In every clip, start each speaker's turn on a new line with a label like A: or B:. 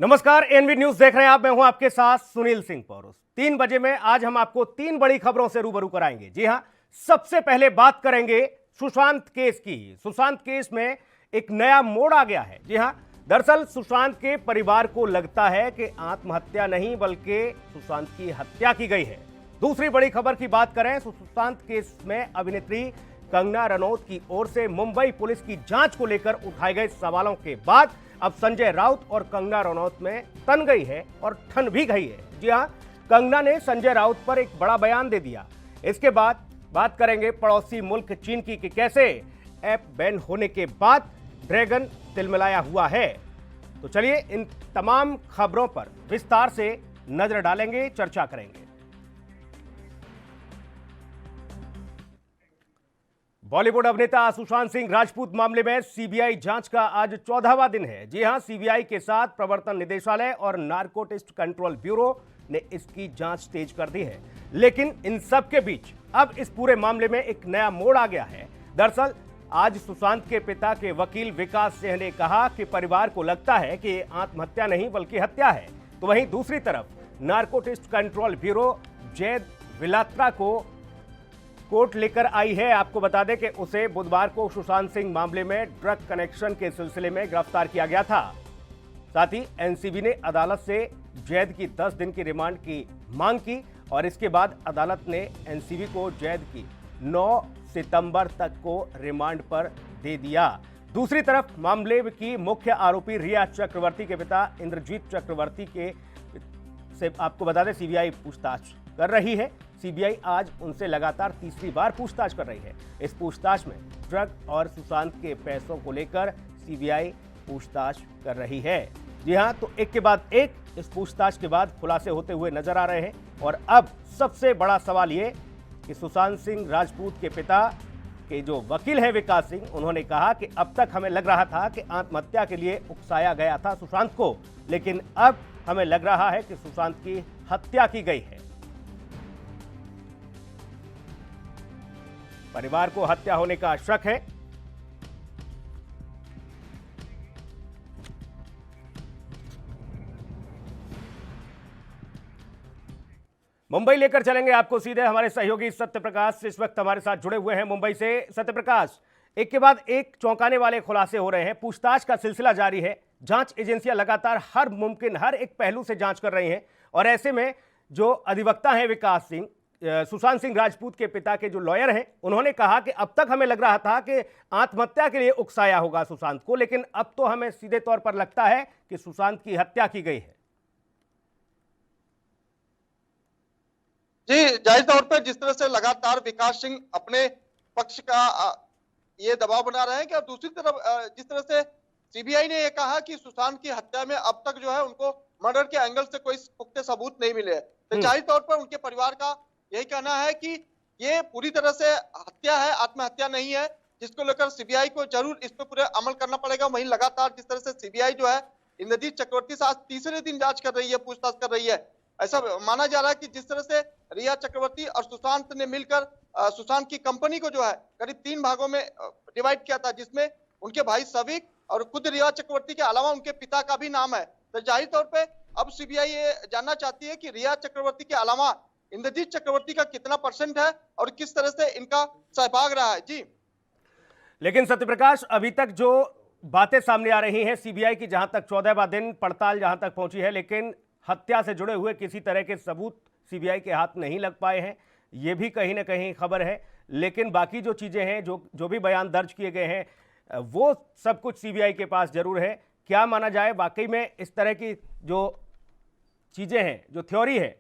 A: नमस्कार, N V news देख रहे हैं आप। मैं हूं आपके साथ सुनील सिंह पौरुष। 3 बजे में आज हम आपको 3 बड़ी खबरों से रूबरू कराएंगे। जी हां, सबसे पहले बात करेंगे सुशांत केस की। सुशांत केस में एक नया मोड़ आ गया है। जी हां, दरअसल सुशांत के परिवार को लगता है कि आत्महत्या नहीं बल्कि सुशांत की हत्या की गई है। दूसरी बड़ी खबर की बात करें तो सुशांत केस में अभिनेत्री कंगना रनौत की ओर से मुंबई पुलिस की जांच को लेकर उठाए गए सवालों के बाद अब संजय राउत और कंगना रनौत में तन गई है और ठन भी गई है। जी हां, कंगना ने संजय राउत पर एक बड़ा बयान दे दिया। इसके बाद बात करेंगे पड़ोसी मुल्क चीन की कि कैसे ऐप बैन होने के बाद ड्रैगन तिलमिलाया हुआ है। तो चलिए इन तमाम खबरों पर विस्तार से नजर डालेंगे, चर्चा करेंगे। बॉलीवुड अभिनेता सुशांत सिंह राजपूत मामले में सीबीआई जांच का आज 14वां दिन है। जी हां, सीबीआई के साथ प्रवर्तन निदेशालय और नारकोटिक्स कंट्रोल ब्यूरो ने इसकी जांच तेज कर दी है। लेकिन इन सब के बीच अब इस पूरे मामले में एक नया मोड़ आ गया है। दरअसल आज सुशांत के पिता के वकील विकास सिंह ने कहा कि परिवार को लगता है कि आत्महत्या नहीं बल्कि हत्या है। तो वहीं दूसरी तरफ narcotics control bureau Zaid Vilatra को कोर्ट लेकर आई है। आपको बता दें कि उसे बुधवार को सुशांत सिंह मामले में ड्रग कनेक्शन के सिलसिले में गिरफ्तार किया गया था। साथ ही एनसीबी ने अदालत से जैद की 10 दिन की रिमांड की मांग की और इसके बाद अदालत ने एनसीबी को जैद की 9 सितंबर तक को रिमांड पर दे दिया। दूसरी तरफ मामले की मुख्य आरोपी रिया चक्रवर्ती के पिता इंद्रजीत चक्रवर्ती के से आपको बता दें सीबीआई पूछताछ कर रही है। सीबीआई आज उनसे लगातार तीसरी बार पूछताछ कर रही है। इस पूछताछ में ड्रग और सुशांत के पैसों को लेकर सीबीआई पूछताछ कर रही है। जी हां, तो एक के बाद एक इस पूछताछ के बाद खुलासे होते हुए नजर आ रहे हैं। और अब सबसे बड़ा सवाल ये कि सुशांत सिंह राजपूत के पिता के जो वकील है विकास सिंह, उन्होंने कहा कि अब तक हमें लग रहा था कि आत्महत्या के लिए उकसाया गया था सुशांत को, लेकिन अब हमें लग रहा है कि सुशांत की हत्या की गई है। परिवार को हत्या होने का शक है। मुंबई लेकर चलेंगे आपको सीधे। हमारे सहयोगी सत्य प्रकाश इस वक्त हमारे साथ जुड़े हुए हैं मुंबई से। सत्य प्रकाश, एक के बाद एक चौंकाने वाले खुलासे हो रहे हैं। पूछताछ का सिलसिला जारी है। जांच एजेंसियां लगातार हर मुमकिन हर एक पहलू से जांच कर रही हैं और ऐसे में जो अधिवक्ता हैं विकास सिंह, सुशांत सिंह राजपूत के पिता के जो लॉयर हैं, उन्होंने कहा कि अब तक हमें लग रहा था कि आत्महत्या के लिए उकसाया होगा सुशांत को, लेकिन अब तो हमें सीधे तौर पर लगता है कि सुशांत की हत्या की गई है।
B: जी, जाहिर तौर पर जिस तरह से लगातार विकास सिंह अपने पक्ष का ये दबाव बना रहे हैं कि, और दूसरी तरफ जिस तरह से सीबीआई ने ये कहा कि सुशांत की हत्या में अब तक जो है उनको मर्डर के एंगल से कोई पुख्ते सबूत नहीं मिले, तो जाहिर तौर पर उनके परिवार का यही कहना है कि ये पूरी तरह से हत्या है, आत्महत्या नहीं है, जिसको लेकर सीबीआई को जरूर इस पर पूरे अमल करना पड़ेगा। वहीं लगातार जिस तरह से सीबीआई जो है इंद्रजीत चक्रवर्ती से आज तीसरे दिन जांच कर रही है, पूछताछ कर रही है। ऐसा माना जा रहा है कि जिस तरह से रिया चक्रवर्ती और सुशांत ने मिलकर सुशांत की कंपनी को जो है करीब 3 भागों में डिवाइड किया था, जिसमें उनके भाई सविक और खुद रिया चक्रवर्ती के अलावा उनके पिता का भी नाम है। तो जाहिर तौर पे अब सीबीआई ये जानना चाहती है कि रिया चक्रवर्ती के अलावा इंद्रजीत चक्रवर्ती का कितना % है और किस तरह से इनका सहभाग रहा है। जी,
A: लेकिन सत्यप्रकाश, अभी तक जो बातें सामने आ रही हैं सीबीआई की, जहां तक 14वां दिन पड़ताल जहां तक पहुंची है, लेकिन हत्या से जुड़े हुए किसी तरह के सबूत सीबीआई के हाथ नहीं लग पाए हैं, ये भी कहीं ना कहीं खबर है। लेकिन बाकी जो चीजें हैं, जो भी बयान दर्ज किए गए हैं, वो सब कुछ सीबीआई के पास जरूर है। क्या माना जाए, वाकई में इस तरह की जो चीजें हैं, जो थ्योरी है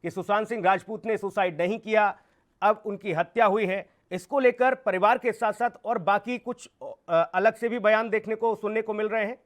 A: कि सुशांत सिंह राजपूत ने सुसाइड नहीं किया, अब उनकी हत्या हुई है, इसको लेकर परिवार के साथ साथ और बाकी कुछ अलग से भी बयान देखने को सुनने को मिल रहे हैं।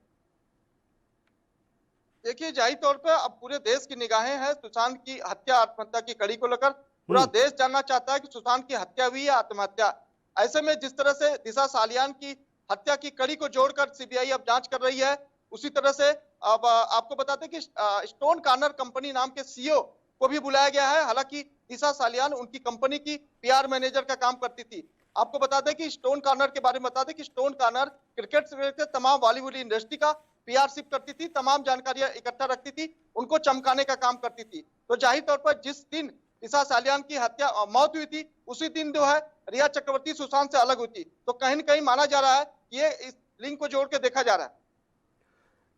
B: देखिए, जाहिर तौर पर अब पूरे देश की निगाहें हैं सुशांत की हत्या आत्महत्या की कड़ी को लेकर। पूरा देश जानना चाहता है कि सुशांत की हत्या हुई या आत्महत्या। ऐसे में जिस तरह से दिशा सालियान की हत्या की कड़ी को जोड़कर सीबीआई अब जांच कर रही है, उसी तरह से अब आपको बताते हैं कि स्टोन कार्नर कंपनी नाम के सीईओ को भी बुलाया गया है। हालांकि दिशा सालियान उनकी कंपनी की पीआर मैनेजर का काम करती थी, आपको बता दें कि स्टोन कॉर्नर के बारे में बता दें कि स्टोन कॉर्नर क्रिकेट से लेकर तमाम बॉलीवुड इंडस्ट्री का पीआरशिप करती थी, तमाम जानकारियां इकट्ठा रखती थी, उनको चमकाने का काम करती थी। तो जाहिर तौर पर जिस दिन दिशा सालियान की मौत हुई थी, उसी दिन जो है रिया चक्रवर्ती सुशांत से अलग हुई थी। तो कहीं न कहीं माना जा रहा है कि ये इस लिंक को जोड़ के देखा जा रहा है।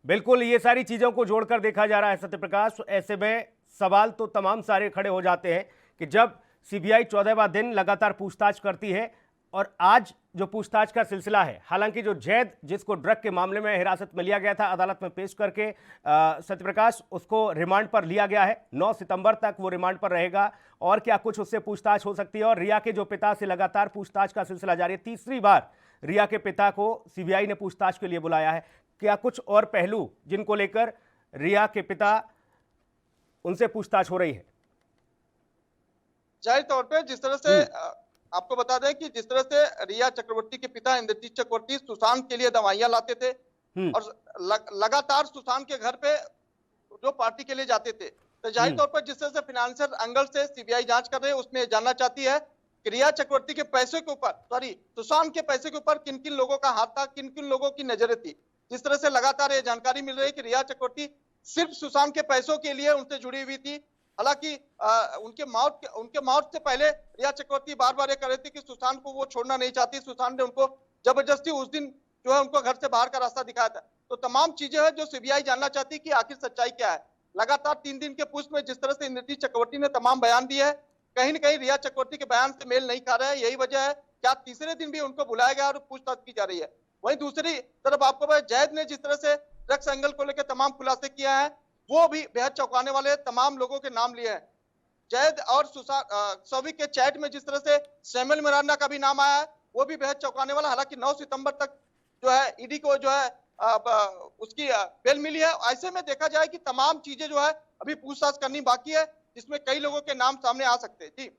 A: बिल्कुल, ये सारी चीजों को जोड़कर देखा जा रहा है सत्य प्रकाश। ऐसे में सवाल तो तमाम सारे खड़े हो जाते हैं कि जब सीबीआई 14वां दिन लगातार पूछताछ करती है और आज जो पूछताछ का सिलसिला है, हालांकि जो जैद जिसको ड्रग के मामले में हिरासत में लिया गया था, अदालत में पेश करके सत्यप्रकाश उसको रिमांड पर लिया गया है। 9 सितंबर तक वो रिमांड पर रहेगा और क्या कुछ उससे पूछताछ हो सकती है। और रिया के जो पिता से लगातार पूछताछ का सिलसिला जारी है। तीसरी बार रिया के पिता को सीबीआई ने पूछताछ के लिए बुलाया है। क्या कुछ और पहलू जिनको लेकर रिया के पिता उनसे पूछताछ हो रही है?
B: जाहिर तौर पे जिस तरह से आपको बता दें कि जिस तरह से रिया चक्रवर्ती के पिता इंद्रजीत चक्रवर्ती सुशांत के लिए दवाइयां लाते थे और लगातार सुशांत के घर पे जो पार्टी के लिए जाते थे, तो जाहिर तौर पर जिस तरह से फाइनेंशियल एंगल से सीबीआई जांच कर रहे हैं, उसमें जानना चाहती है कि रिया चक्रवर्ती के पैसे के ऊपर, सुशांत के पैसे के ऊपर किन किन लोगों का हाथ था, किन किन लोगों की नजरें थी। जिस तरह से लगातार ये जानकारी मिल रही है कि रिया चक्रवर्ती सिर्फ सुशांत के पैसों के लिए उनसे जुड़ी हुई थी। हालांकि उनके मौत से पहले रिया चक्रवर्ती बार बार ये कह रही थी कि सुशांत को वो छोड़ना नहीं चाहती। सुशांत ने उनको जबरदस्ती उस दिन जो है उनको घर से बाहर का रास्ता दिखाया था। तो तमाम चीजें हैं जो सीबीआई जानना चाहती है कि आखिर सच्चाई क्या है। लगातार 3 दिन के पूछ में जिस तरह से इंद्रजीत चक्रवर्ती ने तमाम बयान दिए है, कहीं न कहीं रिया चक्रवर्ती के बयान से मेल नहीं खा रहा है। यही वजह है क्या तीसरे दिन भी उनको बुलाया गया और पूछताछ की जा रही है। वहीं दूसरी तरफ आपको जैद ने जिस तरह से ड्रग्स एंगल को लेकर तमाम खुलासे किया है, वो भी बेहद चौंकाने वाले तमाम लोगों के नाम लिए हैं। जैद और सौविक के चैट में जिस तरह से सैमुअल मिरांडा का भी नाम आया है, वो भी बेहद चौंकाने वाला। हालांकि 9 सितंबर तक जो है ईडी को जो है उसकी बेल मिली है। ऐसे में देखा जाए कि तमाम चीजें जो है अभी पूछताछ करनी बाकी है, जिसमें कई लोगों के नाम सामने आ सकते हैं। जी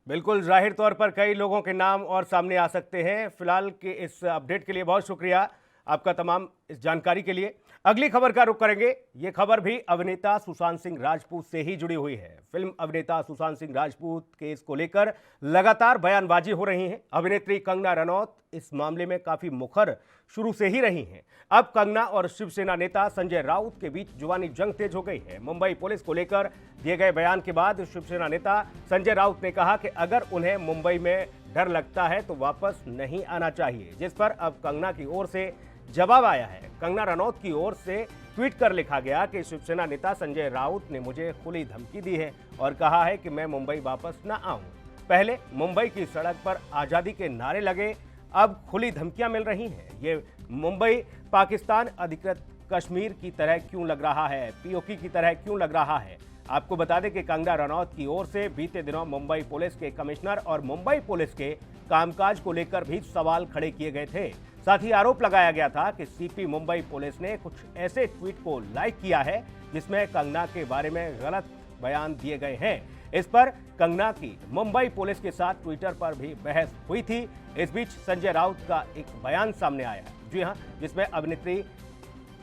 A: बिल्कुल, जाहिर तौर पर कई लोगों के नाम और सामने आ सकते हैं। फिलहाल के इस अपडेट के लिए बहुत शुक्रिया आपका, तमाम इस जानकारी के लिए। अगली खबर का रुख करेंगे। ये खबर भी अभिनेता सुशांत सिंह राजपूत से ही जुड़ी हुई है। फिल्म अभिनेता सुशांत सिंह राजपूत केस को लेकर लगातार बयानबाजी हो रही है। अभिनेत्री कंगना रनौत इस मामले में काफी मुखर शुरू से ही रही हैं। अब कंगना और शिवसेना नेता संजय राउत के बीच जुबानी जंग तेज हो गई है। मुंबई पुलिस को लेकर दिए गए बयान के बाद शिवसेना नेता संजय राउत ने कहा कि अगर उन्हें मुंबई में डर लगता है तो वापस नहीं आना चाहिए, जिस पर अब कंगना की ओर से जवाब आया है। कंगना रनौत की ओर से ट्वीट कर लिखा गया कि शिवसेना नेता संजय राउत ने मुझे खुली धमकी दी है और कहा है कि मैं मुंबई वापस न आऊं। पहले मुंबई की सड़क पर आजादी के नारे लगे, अब खुली धमकियां मिल रही हैं। ये मुंबई पाकिस्तान अधिकृत कश्मीर की तरह क्यों लग रहा है, पीओके की तरह क्यों लग रहा है। आपको बता दें कि कंगना रनौत की ओर से बीते दिनों मुंबई पुलिस के कमिश्नर और मुंबई पुलिस के कामकाज को लेकर भी सवाल खड़े किए गए थे। साथ ही आरोप लगाया गया था कि सीपी मुंबई पुलिस ने कुछ ऐसे ट्वीट को लाइक किया है जिसमें कंगना के बारे में गलत बयान दिए गए हैं। इस पर कंगना की मुंबई पुलिस के साथ ट्विटर पर भी बहस हुई थी। इस बीच संजय राउत का एक बयान सामने आया, जी हां, जिसमें अभिनेत्री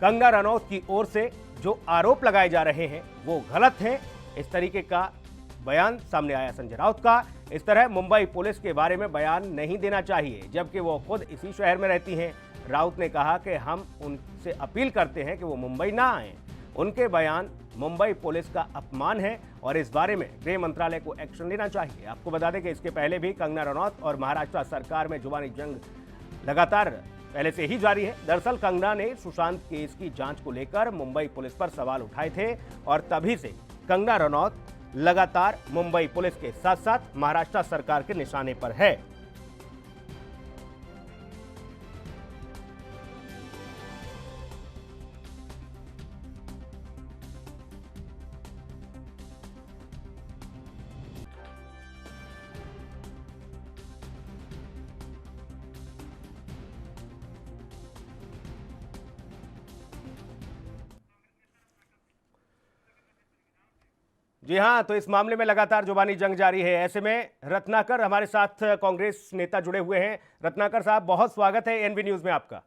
A: कंगना रनौत की ओर से जो आरोप लगाए जा रहे हैं वो गलत हैं, इस तरीके का बयान सामने आया संजय राउत का। इस तरह मुंबई पुलिस के बारे में बयान नहीं देना चाहिए, जबकि वो खुद इसी शहर में रहती हैं। राउत ने कहा कि हम उनसे अपील करते हैं कि वो मुंबई ना आएं। उनके बयान मुंबई पुलिस का अपमान है और इस बारे में गृह मंत्रालय को एक्शन लेना चाहिए। आपको बता दें कि इसके पहले भी कंगना रनौत और महाराष्ट्र सरकार में जुबानी जंग लगातार पहले से ही जारी है। दरअसल कंगना ने सुशांत केस की जांच को लेकर मुंबई पुलिस पर सवाल उठाए थे और तभी से कंगना रनौत लगातार मुंबई पुलिस के साथ साथ महाराष्ट्र सरकार के निशाने पर है। जी हां, तो इस मामले में लगातार जुबानी जंग जारी है। ऐसे में रत्नाकर हमारे साथ कांग्रेस नेता जुड़े हुए हैं। रत्नाकर साहब, बहुत स्वागत है एनवी न्यूज में आपका।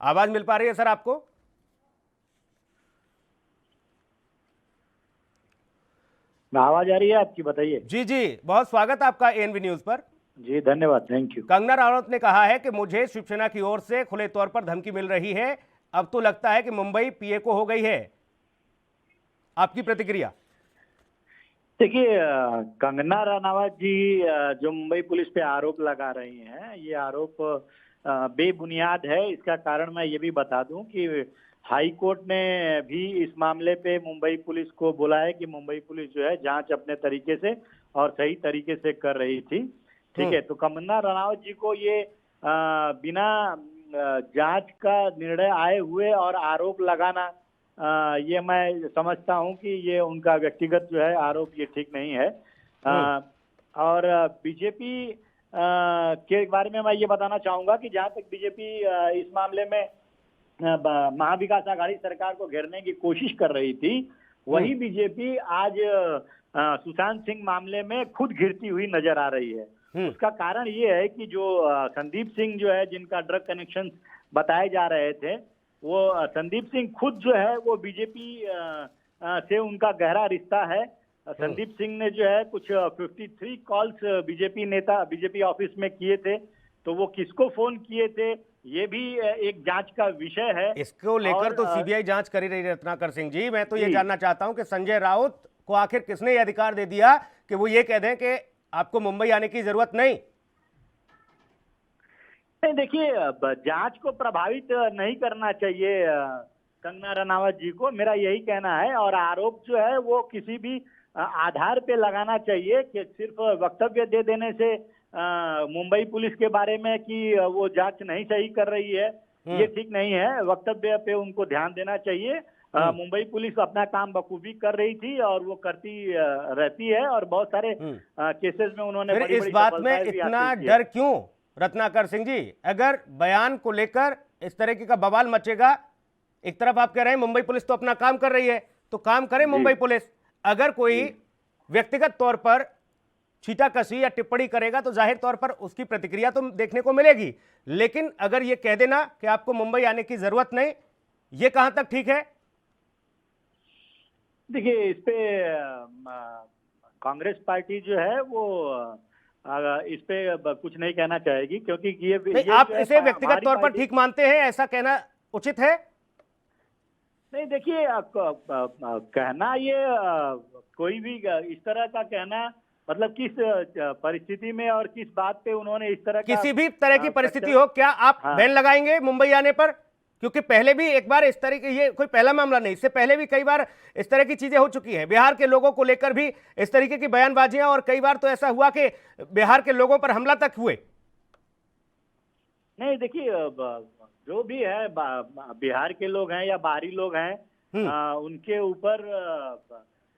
A: आवाज मिल पा रही है सर आपको?
C: आवाज आ रही है आपकी, बताइए।
A: जी जी, बहुत स्वागत आपका एएनबी न्यूज पर।
C: जी धन्यवाद, थैंक यू।
A: कंगना रनौत ने कहा है कि मुझे शिवसेना की ओर से खुले तौर पर धमकी मिल रही है, अब तो लगता है कि मुंबई पीएको हो गई है। आपकी प्रतिक्रिया?
C: देखिए, कंगना रनावत जी जो मुंबई पुलिस पे आरोप लगा रही हैं, ये आरोप बेबुनियाद है। इसका कारण मैं ये भी बता दूं कि हाई कोर्ट ने भी इस मामले पे मुंबई पुलिस को बोला है कि मुंबई पुलिस जो है जांच अपने तरीके से और सही तरीके से कर रही थी। ठीक है, तो कंगना रनावत जी को ये बिना जांच का निर्णय आए हुए और आरोप लगाना, ये मैं समझता हूं कि ये उनका व्यक्तिगत जो है आरोप, ये ठीक नहीं है। और बीजेपी के बारे में मैं ये बताना चाहूंगा कि जहां तक बीजेपी इस मामले में महाविकास आघाड़ी सरकार को घेरने की कोशिश कर रही थी, वही बीजेपी आज सुशांत सिंह मामले में खुद घिरती हुई नजर आ रही है। उसका कारण ये है कि जो संदीप सिंह जो है, जिनका ड्रग कनेक्शन बताए जा रहे थे, वो संदीप सिंह खुद जो है वो बीजेपी से उनका गहरा रिश्ता है। संदीप सिंह ने जो है कुछ 53 कॉल्स बीजेपी ऑफिस में किए थे, तो वो किसको फोन किए थे ये भी एक जांच का विषय है।
A: इसको लेकर तो सीबीआई जांच कर ही रही है रत्नाकर सिंह जी। मैं तो ये जानना चाहता हूं कि संजय राउत को आखिर किसने ये अधिकार दे दिया कि वो ये कह दें कि आपको मुंबई आने की जरूरत नहीं?
C: नहीं, देखिए, जांच को प्रभावित नहीं करना चाहिए कंगना रनावत जी को, मेरा यही कहना है। और आरोप जो है वो किसी भी आधार पे लगाना चाहिए कि सिर्फ वक्तव्य दे देने से मुंबई पुलिस के बारे में कि वो जांच नहीं सही कर रही है, ये ठीक नहीं है। वक्तव्य पे उनको ध्यान देना चाहिए। मुंबई पुलिस अपना काम बखूबी कर रही थी और वो करती रहती है, और बहुत सारे केसेस में उन्होंने
A: फिर इस बात में इतना डर क्यों रत्नाकर सिंह जी? अगर बयान को लेकर इस तरीके का बवाल मचेगा, एक तरफ आप कह रहे हैं मुंबई पुलिस तो अपना काम कर रही है, तो काम करे मुंबई पुलिस। अगर कोई व्यक्तिगत तौर पर छीटाकशी या टिप्पणी करेगा तो जाहिर तौर पर उसकी प्रतिक्रिया तो देखने को मिलेगी, लेकिन अगर यह कह देना कि आपको मुंबई आने की जरूरत नहीं, यह कहां तक ठीक है?
C: देखिए, इस पे कांग्रेस पार्टी जो है वो इस पे कुछ नहीं कहना चाहेगी, क्योंकि ये
A: आप इसे व्यक्तिगत तौर पर ठीक मानते हैं, ऐसा कहना उचित है?
C: नहीं, देखिए, कहना ये कोई भी इस तरह का कहना, मतलब किस परिस्थिति में और किस बात पे उन्होंने इस तरह
A: किसी भी तरह की परिस्थिति हो, क्या आप बैन लगाएंगे मुंबई आने पर? क्योंकि पहले भी एक बार इस तरह की, ये कोई पहला मामला नहीं, इससे पहले भी कई बार इस तरह की चीजें हो चुकी हैं। बिहार के लोगों को लेकर भी इस तरीके की बयानबाजियां, और कई बार तो ऐसा हुआ कि बिहार के लोगों पर हमला तक हुए।
C: नहीं, देखिए, जो भी है, बिहार के लोग हैं या बाहरी लोग हैं, उनके ऊपर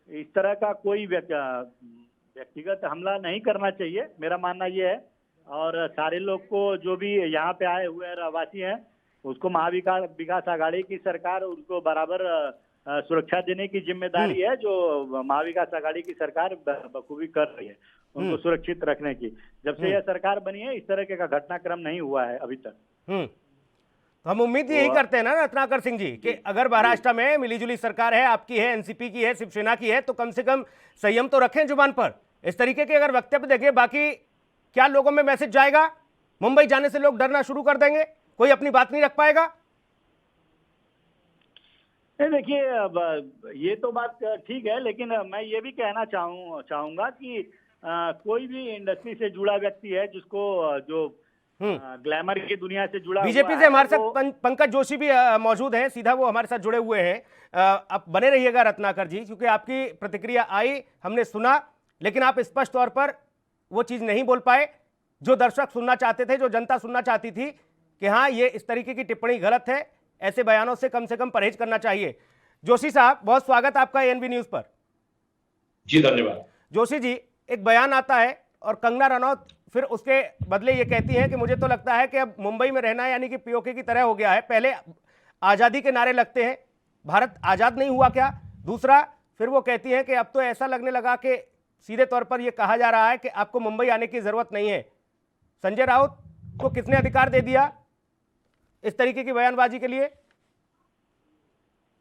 C: इस तरह का कोई व्यक्तिगत हमला नहीं करना चाहिए, मेरा मानना ये है। और सारे लोग को, जो भी यहाँ पे आए हुए रहवासी हैं, उसको महाविकास आघाड़ी की सरकार उनको बराबर सुरक्षा देने की जिम्मेदारी है, जो महाविकास आघाड़ी की सरकार बखूबी कर रही है उनको सुरक्षित रखने की। जब से यह सरकार बनी है, इस तरह का घटनाक्रम नहीं हुआ है अभी तक।
A: तो हम उम्मीद यही करते हैं ना रत्नाकर सिंह जी कि अगर महाराष्ट्र में मिलीजुली सरकार है, आपकी है, एनसीपी की है, शिवसेना की है, तो कम से कम संयम तो रखें जुबान पर। इस तरीके के अगर वक्तव्य देंगे, बाकी क्या लोगों में मैसेज जाएगा? मुंबई जाने से लोग डरना शुरू कर देंगे, कोई अपनी बात नहीं रख पाएगा।
C: देखिए, अब ये तो बात ठीक है, लेकिन मैं ये भी कहना चाहूंगा कि कोई भी इंडस्ट्री से जुड़ा व्यक्ति है, जिसको जो ग्लैमर की दुनिया से जुड़ा,
A: बीजेपी से हमारे साथ पंकज जोशी भी मौजूद हैं, सीधा वो हमारे साथ जुड़े हुए हैं। आप बने रहिएगा रत्नाकर जी, क्योंकि आपकी प्रतिक्रिया आई, हमने सुना, लेकिन आप स्पष्ट तौर पर वो चीज नहीं बोल पाए जो दर्शक सुनना चाहते थे, जो जनता सुनना चाहती थी कि हाँ, ये इस तरीके की टिप्पणी गलत है, ऐसे बयानों से कम परहेज करना चाहिए। जोशी साहब, बहुत स्वागत आपका एएनबी न्यूज पर।
D: जी धन्यवाद।
A: जोशी जी, एक बयान आता है और कंगना रनौत फिर उसके बदले ये कहती हैं कि मुझे तो लगता है कि अब मुंबई में रहना यानी कि पीओके की तरह हो गया है। पहले आजादी के नारे लगते हैं, भारत आजाद नहीं हुआ क्या? दूसरा, फिर वो कहती हैं कि अब तो ऐसा लगने लगा कि सीधे तौर पर यह कहा जा रहा है कि आपको मुंबई आने की जरूरत नहीं है। संजय राउत को किसने अधिकार दे दिया इस तरीके की बयानबाजी के लिए?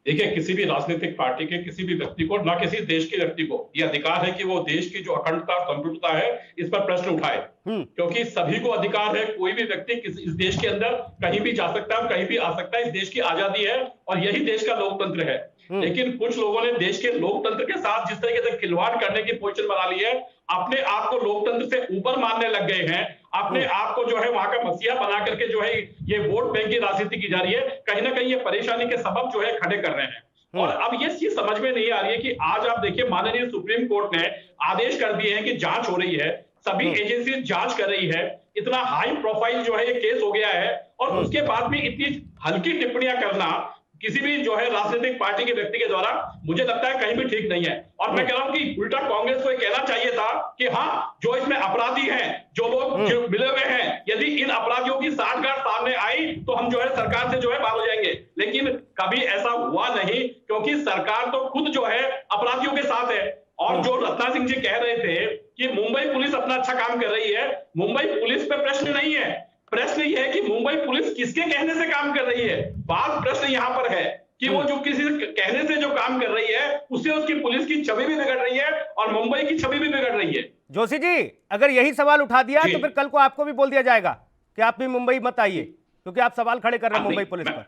D: देखिए, किसी भी राजनीतिक पार्टी के किसी भी व्यक्ति को, ना किसी देश के व्यक्ति को यह अधिकार है कि वो देश की जो अखंडता संप्रभुता है इस पर प्रश्न उठाए, क्योंकि सभी को अधिकार है। कोई भी व्यक्ति इस देश के अंदर कहीं भी जा सकता है, कहीं भी आ सकता है। इस देश की आजादी है और यही देश का लोकतंत्र है। लेकिन कुछ लोगों ने देश के लोकतंत्र के साथ जिस तरीके से खिलवाड़ करने की पोजीशन बना ली है, अपने आप को लोकतंत्र से ऊपर मानने लग गए हैं, अपने आप को जो है वहां का मसीहा बना करके जो है ये वोट बैंक की राजनीति की जा रही है। कहीं ना कहीं ये परेशानी के सबब जो है खड़े कर रहे हैं। और अब ये चीज समझ में नहीं आ रही है कि आज आप देखिए, माननीय सुप्रीम कोर्ट ने आदेश कर दिए हैं कि जांच हो रही है, सभी एजेंसी जांच कर रही है, इतना हाई प्रोफाइल जो है ये केस हो गया है, और उसके बाद भी इतनी हल्की टिप्पणियां करना किसी भी जो है राजनीतिक पार्टी के व्यक्ति के द्वारा, मुझे लगता है कहीं भी ठीक नहीं है। और मैं कह रहा हूं कि उल्टा कांग्रेस को कहना चाहिए था कि हाँ, जो इसमें अपराधी हैं, जो लोग जो मिले हुए हैं, यदि इन अपराधियों की साठगांठ सामने आई तो हम जो है सरकार से जो है बाहर हो जाएंगे। लेकिन कभी ऐसा हुआ नहीं, क्योंकि सरकार तो खुद जो है अपराधियों के साथ है। और जो रत्ना सिंह जी कह रहे थे कि मुंबई पुलिस अपना अच्छा काम कर रही है, मुंबई पुलिस पे प्रश्न नहीं है। प्रश्न यह है कि मुंबई पुलिस किसके कहने से काम कर रही है। बात प्रश्न यहां पर है कि वो जो किसी कहने से जो काम कर रही है, उससे उसकी पुलिस की छवि भी बिगड़ रही है और मुंबई की छवि भी बिगड़ रही है।
A: जोशी जी, अगर यही सवाल उठा दिया तो फिर कल को आपको भी बोल दिया जाएगा कि आप भी मुंबई मत आइए, क्योंकि आप सवाल खड़े कर रहे हैं मुंबई पुलिस पर।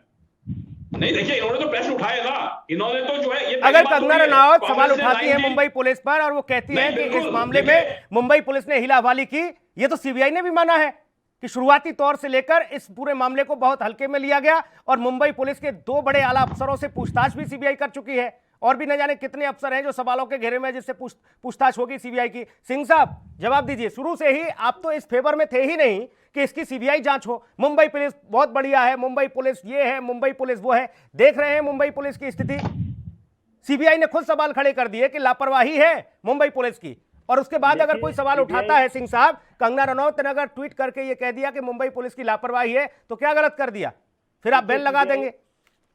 D: नहीं, देखिए, इन्होंने तो प्रश्न उठाए ना, इन्होंने तो जो है ये
A: अगर कंगना रनौत सवाल उठाती है मुंबई पुलिस पर और वो कहती है कि इस मामले में मुंबई पुलिस ने हीला हवाली की, ये तो सीबीआई ने भी माना है कि शुरुआती तौर से लेकर इस पूरे मामले को बहुत हल्के में लिया गया, और मुंबई पुलिस के 2 बड़े आला अफसरों से पूछताछ भी सीबीआई कर चुकी है, और भी न जाने कितने अफसर हैं जो सवालों के घेरे में जिससे पूछताछ होगी सीबीआई की। सिंह साहब, जवाब दीजिए। शुरू से ही आप तो इस फेवर में थे ही नहीं कि इसकी सीबीआई जांच हो। मुंबई पुलिस बहुत बढ़िया है, मुंबई पुलिस ये है, मुंबई पुलिस वो है। देख रहे हैं मुंबई पुलिस की स्थिति, सीबीआई ने खुद सवाल खड़े कर दिए कि लापरवाही है मुंबई पुलिस की। और उसके बाद अगर कोई सवाल उठाता है सिंह साहब, कंगना रनौत ने अगर ट्वीट करके ये कह दिया कि मुंबई पुलिस की लापरवाही है, तो क्या गलत कर दिया? फिर आप बेल लगा देंगे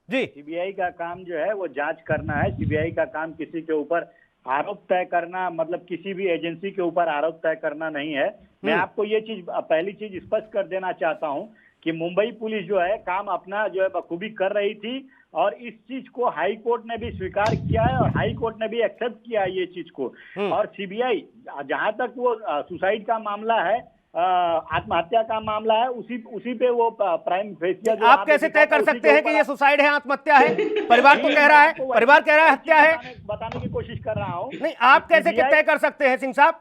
A: जी।
C: सीबीआई का काम जो है वो जांच करना है। सीबीआई का काम किसी के ऊपर आरोप तय करना, मतलब किसी भी एजेंसी के ऊपर आरोप तय करना नहीं है। मैं आपको ये चीज, पहली चीज स्पष्ट कर देना चाहता हूं कि मुंबई पुलिस जो है काम अपना जो है बखूबी कर रही थी, और इस चीज को हाई कोर्ट ने भी स्वीकार किया है और हाई कोर्ट ने भी एक्सेप्ट किया है ये चीज को। और सीबीआई, जहां तक वो सुसाइड का मामला है, आत्महत्या का मामला है, उसी पे वो प्राइम फेसियल।
A: आप कैसे तय कर सकते हैं कि ये सुसाइड है, आत्महत्या है? परिवार तो कह रहा है, परिवार कह रहा है हत्या है।
C: बताने की कोशिश कर रहा हूँ।
A: नहीं, आप कैसे तय कर सकते हैं सिंह साहब?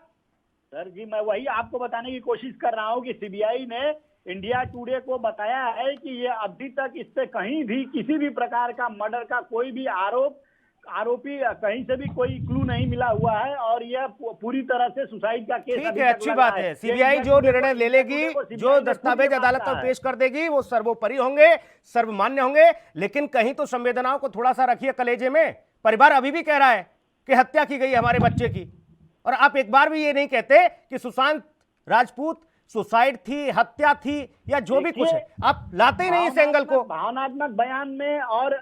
C: सर जी, मैं वही आपको बताने की कोशिश कर रहा हूँ कि सीबीआई ने इंडिया टुडे को बताया है कि ये अभी तक इस पे कहीं भी किसी भी प्रकार का मर्डर का कोई भी आरोपी कहीं से भी कोई क्लू नहीं मिला हुआ है, और यह पूरी तरह से सुसाइड का केस।
A: ठीक है, अच्छी बात है। सीबीआई जो निर्णय ले लेगी, जो दस्तावेज अदालत में पेश कर देगी, वो सर्वोपरि होंगे, सर्वमान्य होंगे। लेकिन कहीं तो संवेदनाओं को थोड़ा सा रखिए कलेजे में। परिवार अभी भी कह रहा है कि हत्या की गई हमारे बच्चे की, और आप एक बार भी ये नहीं कहते कि सुशांत राजपूत सुसाइड थी, हत्या थी, या जो भी कुछ है। आप लाते ही नहीं इस एंगल को।
C: भावनात्मक बयान में और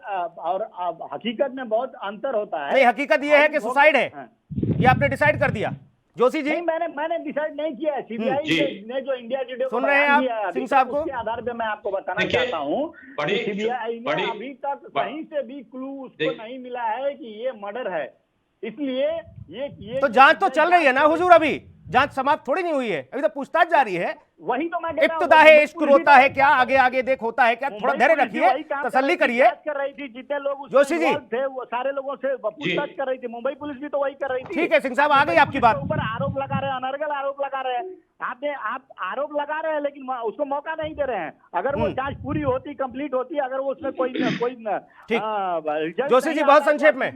C: हकीकत में बहुत अंतर होता है।
A: नहीं, हकीकत ये है कि सुसाइड है, ये आपने डिसाइड कर दिया। जोशी जी,
C: मैंने डिसाइड नहीं किया है। सीबीआई ने जो इंडिया टुडे
A: सुन रहे हैं आप सिंह साहब को,
C: उसके आधार पे मैं आपको बताना चाहता हूँ, सीबीआई ने अभी तक कहीं से भी क्लू उसको नहीं मिला है कि ये मर्डर है। इसलिए ये
A: तो जांच तो चल रही है ना हुजूर, अभी जांच समाप्त थोड़ी नहीं हुई है, अभी तो पूछताछ जारी है।
C: वही तो मैं
A: इब्तिदा है, इश्क रोता है क्या, आगे आगे देख होता है क्या? थोड़ा धैर्य रखिए, तसल्ली करिए।
C: कर रही थी जितने लोग
A: जोशी जी
C: थे, वो सारे लोगों से पूछताछ कर रही थी। मुंबई पुलिस भी तो वही कर रही थी।
A: ठीक है सिंह साहब, आ गई आपकी बात।
C: ऊपर आरोप लगा रहे हैं, अनर्गल आरोप लगा रहे हैं। आप आरोप लगा रहे हैं लेकिन उसको मौका नहीं दे रहे हैं। अगर वो जांच पूरी होती, कंप्लीट होती, अगर वो उसमें कोई
A: जोशी जी बहुत संक्षेप में।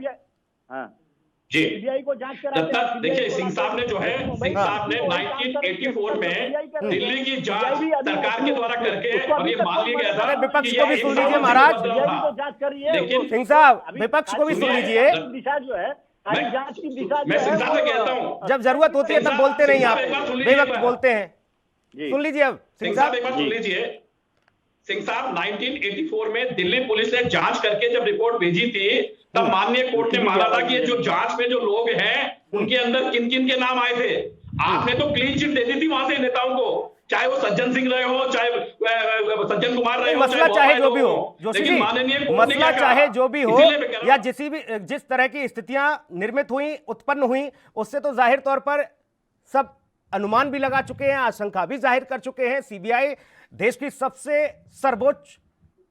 D: जी,
C: सीबीआई को जांच करा।
D: देखिए, सिंह साहब ने जो है, सिंह साहब ने 1984 में दिल्ली की जांच सरकार के द्वारा करके, और ये मान लिया गया था।
A: विपक्ष को भी सुन लीजिए महाराज,
C: जांच करिए।
D: लेकिन
A: सिंह साहब, विपक्ष को भी सुन लीजिए।
C: दिशा जो है, जांच की दिशा,
D: मैं सिंह साहब से कहता हूँ,
A: जब जरूरत होती है तब बोलते नहीं, आप बेवक्त बोलते हैं। सुन लीजिए अब
D: सिंह साहब, एक बार सुन लीजिए। सिंह साहब, 1984 में दिल्ली पुलिस ने जांच करके जब रिपोर्ट भेजी थी, तब माननीय कोर्ट ने माना था कि ये जो जांच में जो लोग हैं, उनके अंदर किन किन के नाम आए थे। आपने तो क्लीन चिट दे दी थी वहां से नेताओं को चाहे वो सज्जन सिंह रहे हो, चाहे सज्जन कुमार रहे हो,
A: मसला चाहे जो भी हो, जोशी जी, मसला चाहे जो भी हो या जिस तरह की स्थितियां निर्मित हुई, उत्पन्न हुई, उससे तो जाहिर तौर पर सब अनुमान भी लगा चुके हैं, आशंका भी जाहिर कर चुके हैं। सीबीआई देश की सबसे सर्वोच्च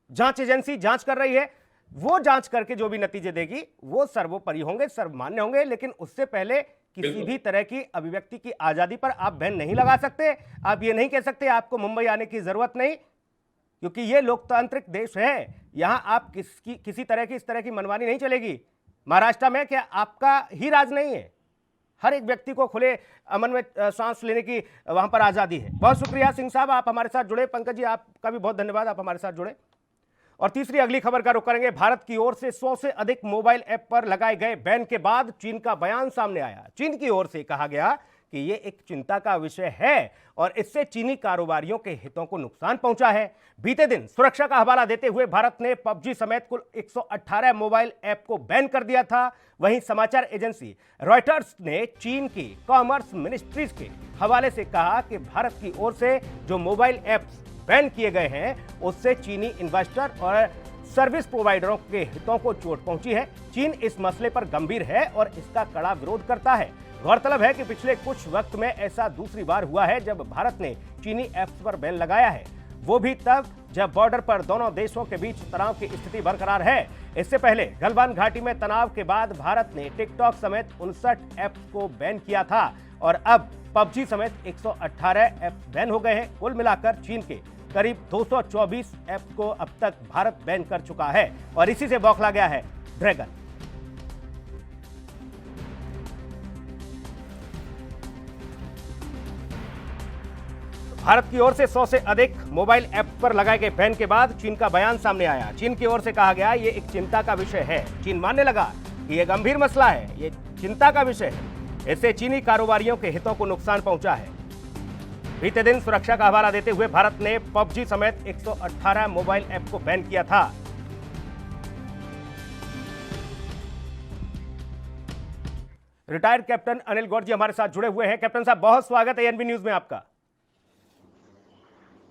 A: जांच एजेंसी जांच कर रही है, वो जांच करके जो भी नतीजे देगी वो सर्वोपरि होंगे, सर्वमान्य होंगे। लेकिन उससे पहले किसी भी तरह की अभिव्यक्ति की आजादी पर आप बैन नहीं लगा सकते। आप ये नहीं कह सकते आपको मुंबई आने की जरूरत नहीं, क्योंकि ये लोकतांत्रिक देश है, यहां आप किसी तरह की इस तरह की मनमानी नहीं चलेगी। महाराष्ट्र में क्या आपका ही राज नहीं है? हर एक व्यक्ति को खुले अमन में सांस लेने की वहां पर आजादी है। बहुत शुक्रिया सिंह साहब, आप हमारे साथ जुड़े। पंकज जी, आपका भी बहुत धन्यवाद, आप हमारे साथ जुड़े। और तीसरी अगली खबर का रुख करेंगे। भारत की ओर से 100 से अधिक मोबाइल ऐप पर लगाए गए बैन के बाद चीन का बयान सामने आया। चीन की ओर से कहा गया कि यह एक चिंता का विषय है और इससे चीनी कारोबारियों के हितों को नुकसान पहुंचा है। बीते दिन सुरक्षा का हवाला देते हुए भारत ने पबजी समेत कुल 118 मोबाइल ऐप को बैन कर दिया था। वहीं समाचार एजेंसी रॉयटर्स ने चीन की कॉमर्स मिनिस्ट्रीज के हवाले से कहा कि भारत की ओर से जो मोबाइल ऐप्स बैन किए गए हैं उससे चीनी इन्वेस्टर और सर्विस प्रोवाइडरों के हितों को चोट पहुंची है। चीन इस मसले पर गंभीर है और इसका कड़ा विरोध करता है। गौरतलब है कि पिछले कुछ वक्त में ऐसा दूसरी बार हुआ है जब भारत ने चीनी ऐप्स पर बैन लगाया है, वो भी तब जब बॉर्डर पर दोनों देशों के बीच तनाव की स्थिति बरकरार है। इससे पहले गलवान घाटी में तनाव के बाद भारत ने टिकटॉक समेत 59 ऐप्स को बैन किया था और अब पबजी समेत 118 ऐप्स बैन हो गए हैं। कुल मिलाकर चीन के करीब 224 ऐप्स को अब तक भारत बैन कर चुका है और इसी से बौखला गया है ड्रैगन। भारत की ओर से 100 से अधिक मोबाइल ऐप पर लगाए गए बैन के बाद चीन का बयान सामने आया। चीन की ओर से कहा गया ये एक चिंता का विषय है। चीन मानने लगा कि यह गंभीर मसला है, ये चिंता का विषय है, इससे चीनी कारोबारियों के हितों को नुकसान पहुंचा है। बीते दिन सुरक्षा का हवाला देते हुए भारत ने पबजी समेत 118 मोबाइल ऐप को बैन किया था। रिटायर्ड कैप्टन अनिल गौड़ जी हमारे साथ जुड़े हुए हैं। कैप्टन साहब, बहुत स्वागत है एएनबी न्यूज में आपका।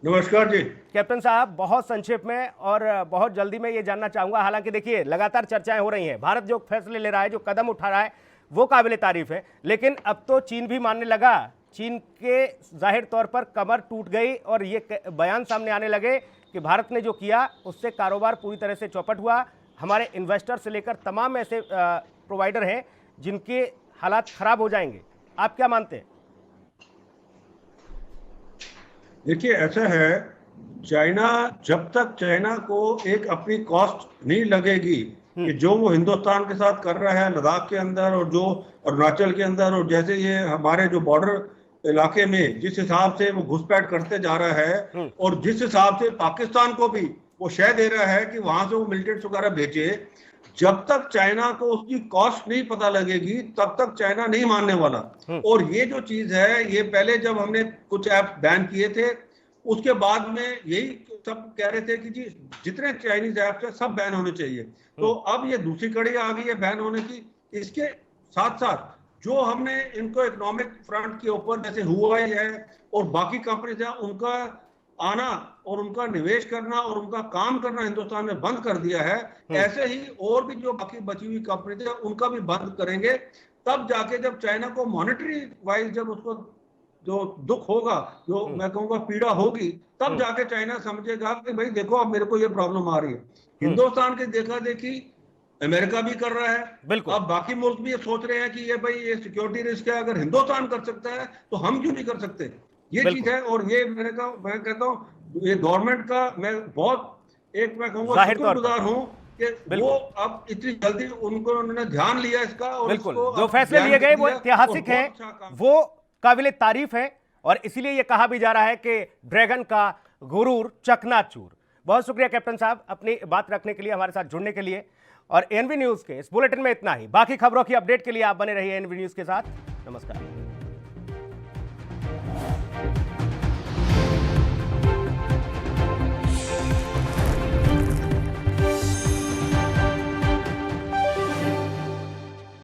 E: नमस्कार जी।
A: कैप्टन साहब, बहुत संक्षेप में और बहुत जल्दी में ये जानना चाहूंगा, हालांकि देखिए लगातार चर्चाएं हो रही हैं, भारत जो फैसले ले रहा है, जो कदम उठा रहा है वो काबिले तारीफ है, लेकिन अब तो चीन भी मानने लगा। चीन के जाहिर तौर पर कमर टूट गई और ये बयान सामने आने लगे कि भारत ने जो किया उससे कारोबार पूरी तरह से चौपट हुआ। हमारे इन्वेस्टर से लेकर तमाम ऐसे प्रोवाइडर हैं जिनके हालात खराब हो जाएंगे। आप क्या मानते हैं?
E: देखिए, ऐसा है, जब तक चाइना को एक अपनी कॉस्ट नहीं लगेगी कि जो वो हिंदुस्तान के साथ कर रहा है लद्दाख के अंदर और जो अरुणाचल के अंदर, और जैसे ये हमारे जो बॉर्डर इलाके में जिस हिसाब से वो घुसपैठ करते जा रहा है और जिस हिसाब से पाकिस्तान को भी वो शय दे रहा है कि वहां से वो मिलिटेंट्स वगैरह भेजे, जब तक चाइना को उसकी कॉस्ट नहीं पता लगेगी तब तक चाइना नहीं मानने वाला। और ये जो चीज है, ये पहले जब हमने कुछ ऐप बैन किए थे उसके बाद में यही सब कह रहे थे कि जी जितने चाइनीज ऐप्स है सब बैन होने चाहिए। तो अब ये दूसरी कड़ी आ गई है बैन होने की। इसके साथ साथ जो हमने इनको इकोनॉमिक फ्रंट के ऊपर जैसे हुआई है और बाकी कंपनीज है, उनका आना और उनका निवेश करना और उनका काम करना हिंदुस्तान में बंद कर दिया है, ऐसे ही और भी जो बाकी बची हुई कंपनीज है उनका भी बंद करेंगे। तब जाके जब चाइना को मॉनेटरी वाइज जब उसको जो दुख होगा, जो मैं कहूंगा पीड़ा होगी, तब जाके चाइना समझेगा कि भाई देखो अब मेरे को ये प्रॉब्लम आ रही है। हिंदुस्तान के देखा देखी अमेरिका भी कर रहा है, बिल्कुल। अब बाकी मुल्क भी ये सोच रहे हैं कि ये भाई ये सिक्योरिटी रिस्क है, अगर हिंदुस्तान कर सकता है तो हम क्यों नहीं कर सकते, ये चीज है। और ये मैं कहता हूँ ये गवर्नमेंट का मैं बहुत मैं कहूँगा शुक्रगुजार हूँ कि वो अब इतनी जल्दी उन्होंने ध्यान लिया इसका और
A: बिल्कुल जो फैसले लिए गए वो ऐतिहासिक है, वो काबिले तारीफ है और इसीलिए ये कहा भी जा रहा है कि ड्रैगन का गुरूर चकनाचूर। बहुत शुक्रिया कैप्टन साहब अपनी बात रखने के लिए, हमारे साथ जुड़ने के लिए। और एएनबी न्यूज के इस बुलेटिन में इतना ही। बाकी खबरों की अपडेट के लिए आप बने रहिए एएनबी न्यूज के साथ। नमस्कार।